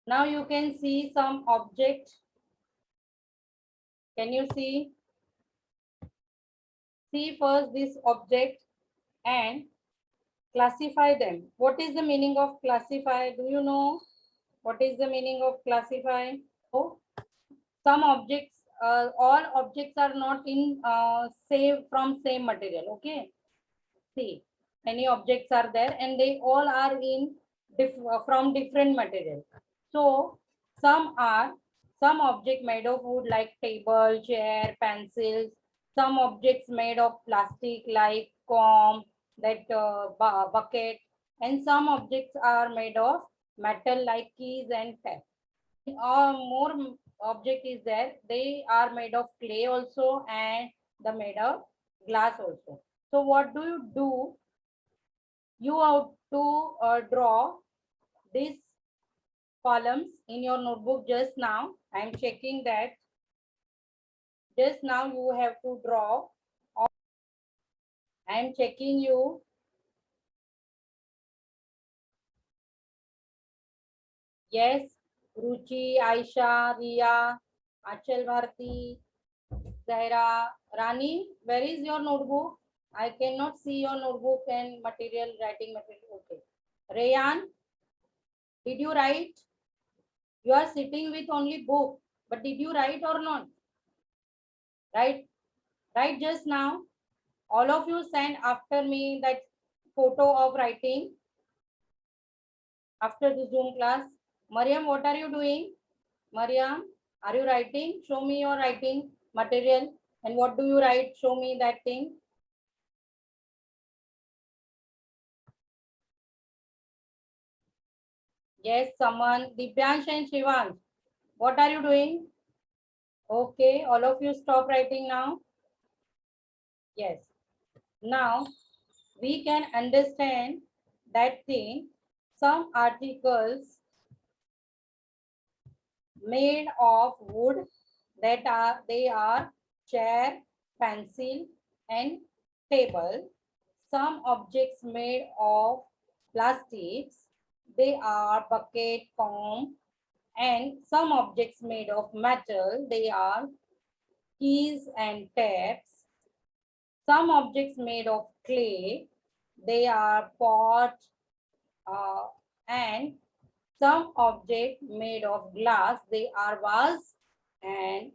Now you can see some object. Can you see? See first this object and classify them. What is the meaning of classify? Do you know what is the meaning of classify? So some objects, all objects are not in same from same material. Okay. See, many objects are there and they all are in from different material. So some object made of wood like table, chair, pencils. Some objects made of plastic like comb, that bucket, and some objects are made of metal like keys and tab. More object is there. They are made of clay also and the made of glass also. So what do you do? You have to draw these columns in your notebook just now. I am checking that just now you have to draw. I am checking you. Yes, Ruchi, Aisha, Ria, Achal Bharti, Zahra, Rani, where is your notebook? I cannot see your notebook and material, writing material. Okay. Rayan, did you write? You are sitting with only book, but did you write or not? Right? Right just now. All of you send after me that photo of writing after the Zoom class. Mariam, what are you doing? Mariam, are you writing? Show me your writing material. And what do you write? Show me that thing. Yes, someone. Divyansh and Shivansh. What are you doing? Okay, all of you stop writing now. Yes. Now we can understand that thing. Some articles made of wood, that they are chair, pencil and table. Some objects made of plastics, they are bucket, comb, and some objects made of metal, they are keys and tabs. Some objects made of clay, they are pot, uh, and some object made of glass, they are vase and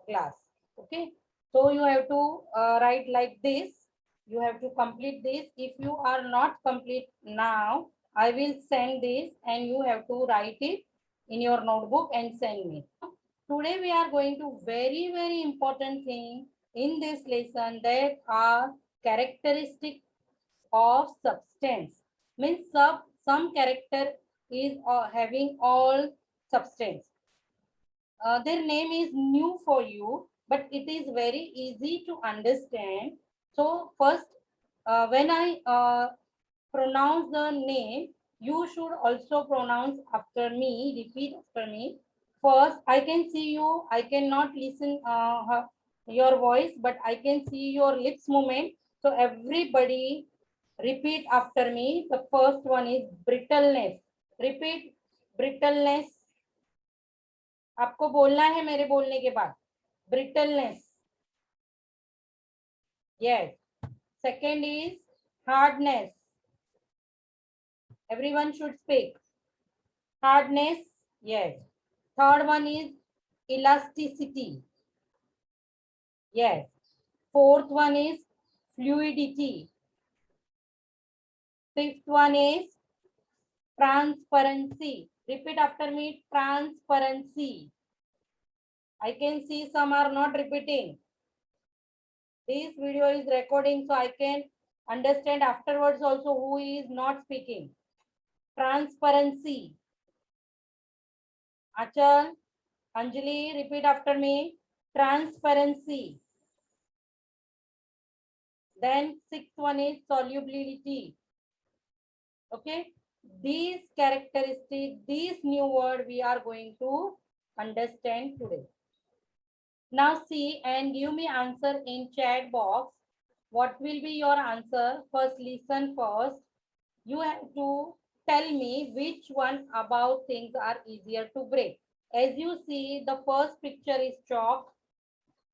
glass. Okay, so you have to write like this. You have to complete this. If you are not complete now, I will send this and you have to write it in your notebook and send me. Today we are going to very important thing in this lesson, that are characteristics of substance. Means some character is having all substance. Their name is new for you, but it is very easy to understand. So first, when I pronounce the name, you should also pronounce after me, repeat after me. First, I can see you. I cannot listen your voice, but I can see your lips movement. So everybody repeat after me. The first one is brittleness. Repeat brittleness. आपको बोलना है मेरे बोलने के बाद. Brittleness. Yes. Second is hardness. Everyone should speak. Hardness. Yes. Third one is elasticity. Yes. Fourth one is fluidity. Fifth one is transparency. Repeat after me. Transparency. I can see some are not repeating. This video is recording, so I can understand afterwards also who is not speaking. Transparency. Achal, Anjali, repeat after me. Transparency. Then sixth one is solubility. Okay. These characteristics, these new word we are going to understand today. Now see and give me answer in chat box. What will be your answer? First listen first. You have to tell me which one about things are easier to break. As you see, the first picture is chalk.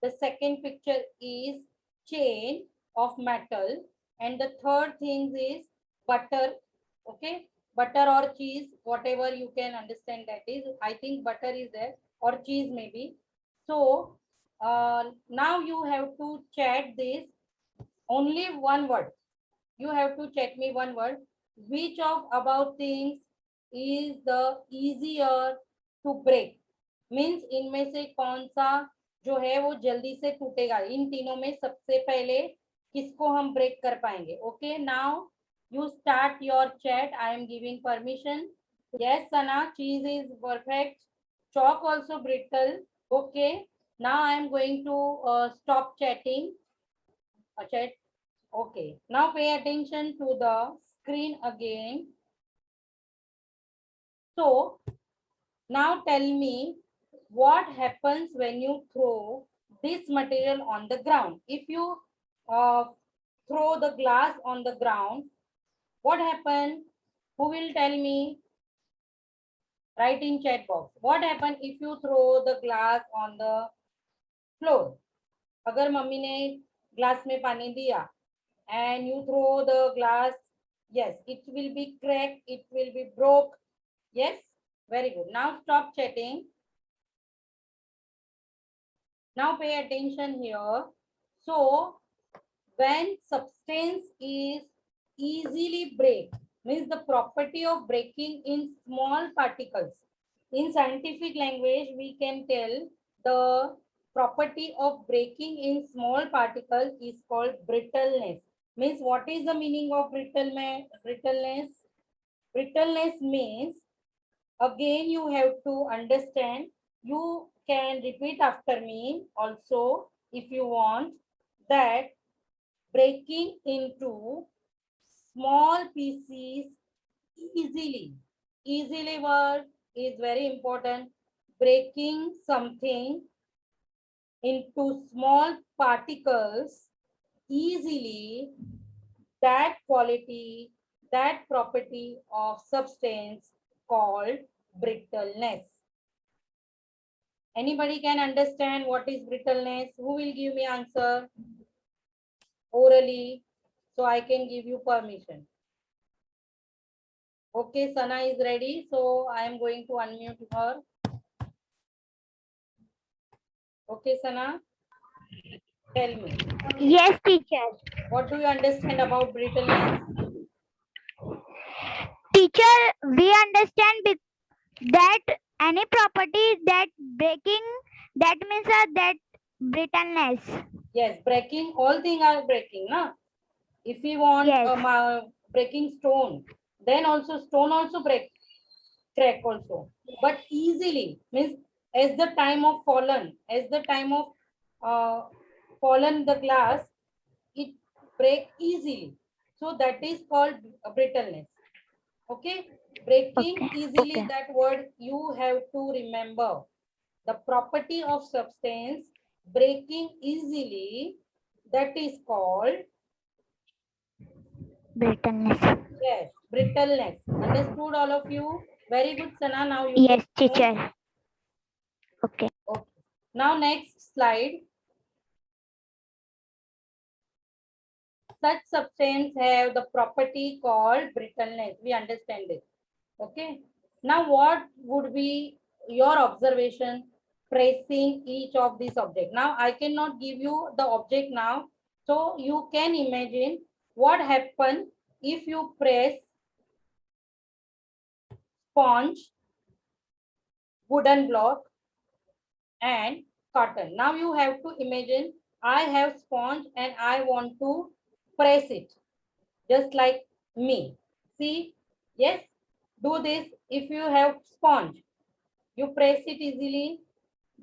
The second picture is chain of metal. And the third thing is butter. Okay. Butter or cheese, whatever you can understand that is. I think butter is there or cheese maybe. So now you have to chat this only one word. You have to chat me one word. Which of about things is the easier to break? Means इनमें से कौन सा जो है वो जल्दी से टूटेगा? इन तीनों में सबसे पहले किसको हम ब्रेक कर पाएंगे? Okay, now you start your chat. I am giving permission. Yes, Sana, cheese is perfect. Chalk also brittle. Okay, now I am going to stop chatting. Chat. Okay, now pay attention to the screen again. So now tell me what happens when you throw this material on the ground. If you throw the glass on the ground, what happens? Who will tell me? Write in chat box. What happens if you throw the glass on the floor? अगर mummy ने glass में पानी दिया and you throw the glass, yes, it will be cracked, it will be broke. Yes, very good. Now stop chatting. Now pay attention here. So when substance is easily break, means the property of breaking in small particles. In scientific language, we can tell the property of breaking in small particles is called brittleness. Means what is the meaning of brittleness? Brittleness means, again you have to understand, you can repeat after me also if you want, that breaking into small pieces easily word is very important. Breaking something into small particles easily, that quality, that property of substance called brittleness. Anybody can understand what is brittleness? Who will give me answer orally so I can give you permission? Okay, Sana is ready, so I am going to unmute her. Okay, Sana, tell me. Yes, teacher. What do you understand about brittleness? Teacher, we understand that any property that breaking, that means that brittleness. Yes, breaking, all things are breaking, na? If we want Yes. breaking stone, then also stone also break, crack also. But easily means as the time of fallen, as the time of fallen the glass, it break easily. So that is called brittleness. Okay, breaking Okay. easily, Okay. that word you have to remember. The property of substance breaking easily, that is called, Brittleness. yes, brittleness. Understood all of you? Very good, Sana. Now you Yes, can move. teacher. Okay. Okay. Now next slide. Such substance have the property called brittleness. We understand it. Okay. Now what would be your observation pressing each of these objects? Now I cannot give you the object now. So you can imagine what happens if you press sponge, wooden block and cotton. Now you have to imagine I have sponge and I want to press it just like me. See, yes, do this. If you have sponge, you press it easily.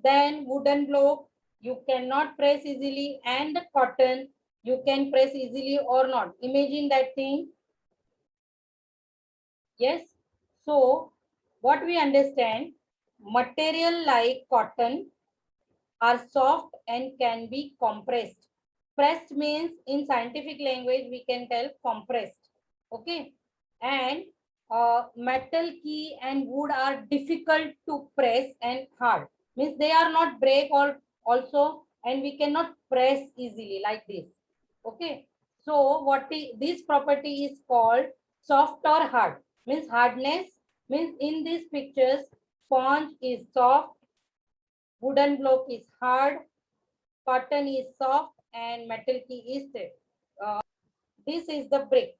Then wooden block, you cannot press easily, and the cotton, you can press easily or not. Imagine that thing. Yes. So what we understand, material like cotton are soft and can be compressed. Pressed means in scientific language we can tell compressed. Okay. And metal key and wood are difficult to press and hard. Means they are not break or also, and we cannot press easily like this. Okay. So this property is called soft or hard. Means hardness means in these pictures, sponge is soft, wooden block is hard, cotton is soft, and metal key is stiff. This is the brick.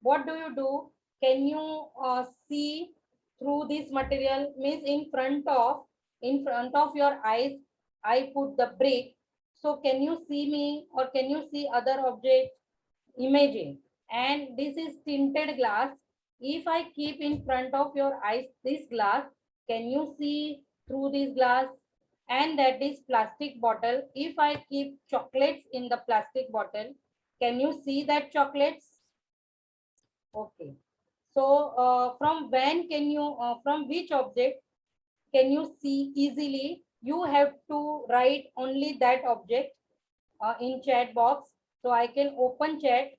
What do you do? Can you see through this material? Means in front of your eyes, I put the brick. So can you see me or can you see other object? Imagine. And this is tinted glass. If I keep in front of your eyes this glass, can you see through this glass? And that is plastic bottle. If I keep chocolates in the plastic bottle, can you see that chocolates? Okay. So from which object can you see easily? You have to write only that object in chat box. So I can open chat.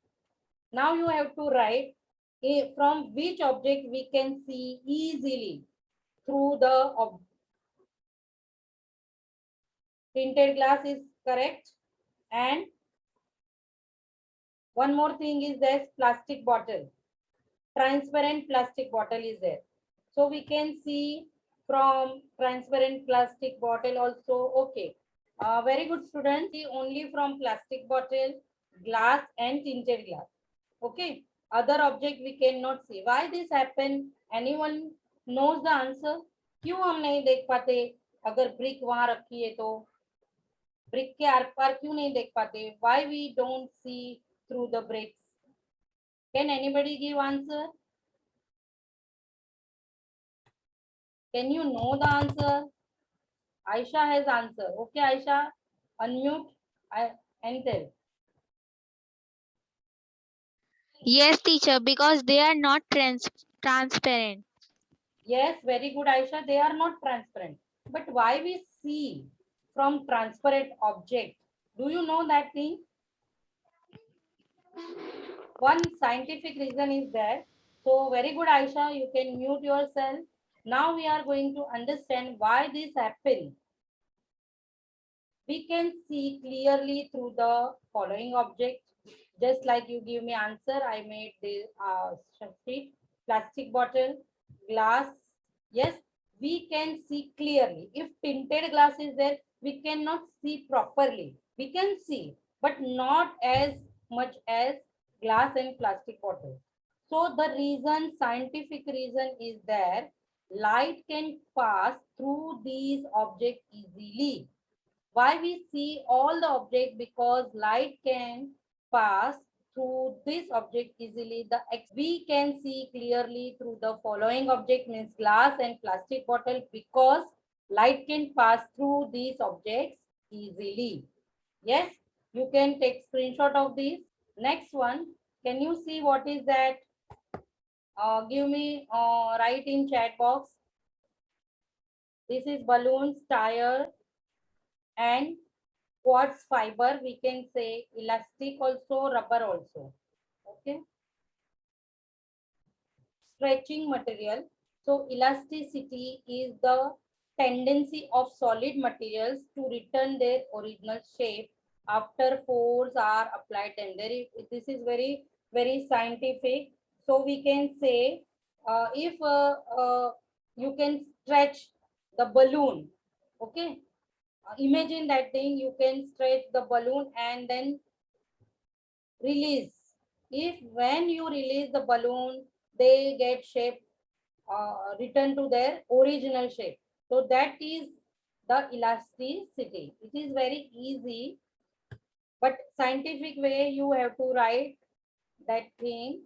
Now you have to write from which object we can see easily through the tinted glass is correct. And one more thing is this plastic bottle. Transparent plastic bottle is there. So we can see from transparent plastic bottle also. Okay. Very good students. See only from plastic bottle, glass and tinted glass. Okay. Other object we cannot see. Why this happen? Anyone knows the answer? क्यों हम नहीं देख पाते? अगर brick वहां रखी है तो ब्रिक के आर पार क्यों नहीं देख पाते? Why we don't see through the bricks? Can anybody give answer? Can you know the answer? Aisha has answer. Okay, Aisha, unmute and tell. Yes, teacher, because they are not transparent. Yes, very good, Aisha. They are not transparent. But why we see from transparent object? Do you know that thing? One scientific reason is there. So very good, Aisha. You can mute yourself. Now we are going to understand why this happens. We can see clearly through the following object. Just like you give me answer, I made the sheet, plastic bottle, glass. Yes, we can see clearly. If tinted glass is there, we cannot see properly. We can see, but not as much as glass and plastic bottle. So the reason, scientific reason is there, light can pass through these objects easily. Why we see all the object? Because light can pass through this object easily. We can see clearly through the following object, means glass and plastic bottle, because light can pass through these objects easily. Yes, you can take screenshot of this. Next one, can you see what is that? Give me write in chat box. This is balloons, tire, and quartz fiber. We can say elastic also, rubber also. Okay. Stretching material. So elasticity is the tendency of solid materials to return their original shape after force are applied them. This is very scientific. So we can say if you can stretch the balloon. Okay. Imagine that thing, you can stretch the balloon and then release. If when you release the balloon, they get shape, return to their original shape. So that is the elasticity. It is very easy, but scientific way you have to write that thing.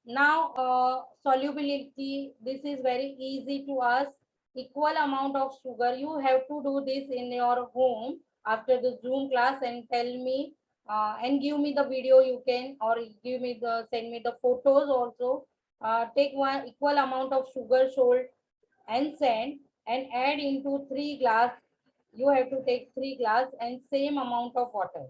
Now solubility, this is very easy to us. Equal amount of sugar. You have to do this in your home after the Zoom class and tell me and give me the video. You can, or send me the photos also. Take one equal amount of sugar, salt and sand, and add into 3 glass. You have to take 3 glass and same amount of water.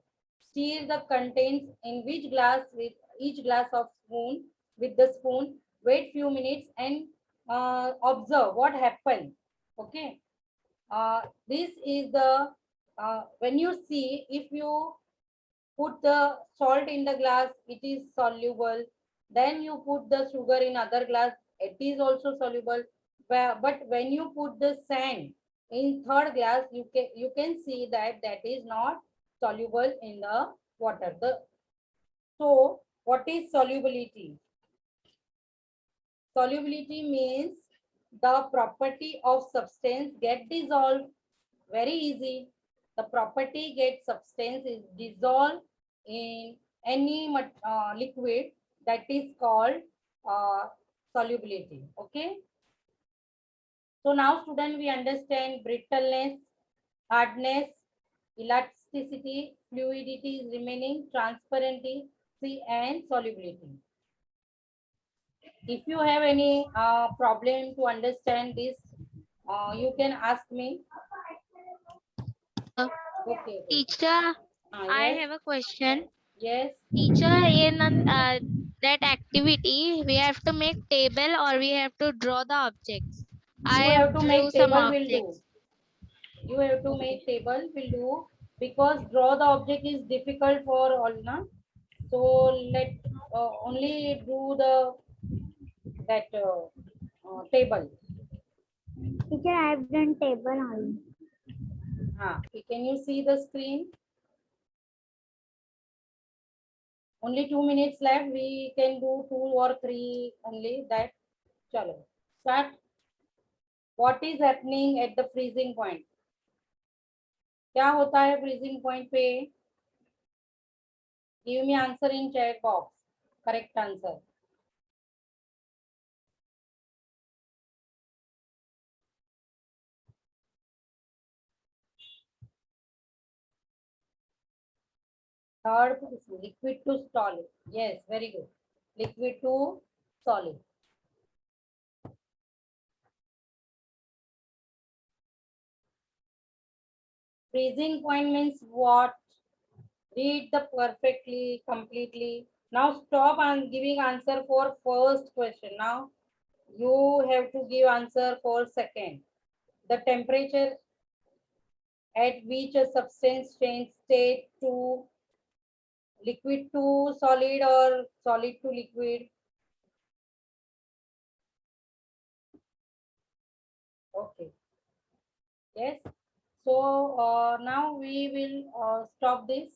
Stir the contents in which glass with each glass of spoon with the spoon. wait few minutes and observe what happened. Okay. This is the when you see, if you put the salt in the glass, it is soluble. Then you put the sugar in other glass, it is also soluble. But when you put the sand in third glass, you can see that that is not soluble in the water. So what is solubility? Solubility means the property of substance get dissolved. Very easy. The property get substance is dissolved in any liquid, that is called uh, solubility. Okay. So now student, we understand brittleness, hardness, elasticity, fluidity is remaining, transparency, and solubility. If you have any problem to understand this, you can ask me. Uh, Okay. Okay. Teacher, I Yes. have a question. Yes. Teacher, in that activity, we have to make table or we have to draw the objects. You I have to drew make some table will do. objects. You have to Okay. make table will do, because draw the object is difficult for all, na. So let only do the that table. Teacher, I've done table only. Can you see the screen? Only 2 minutes left. We can do 2 or 3 only. That chalo. Start. What is happening at the freezing point? क्या होता है freezing point पे? Give me answer in chat box. Correct answer. Third position, liquid to solid. Yes, very good. Liquid to solid. Freezing point means what? Read the perfectly, completely. Now stop and giving answer for first question. Now you have to give answer for second. The temperature at which a substance change state to liquid to solid or solid to liquid. Okay. Yes. So now we will stop this.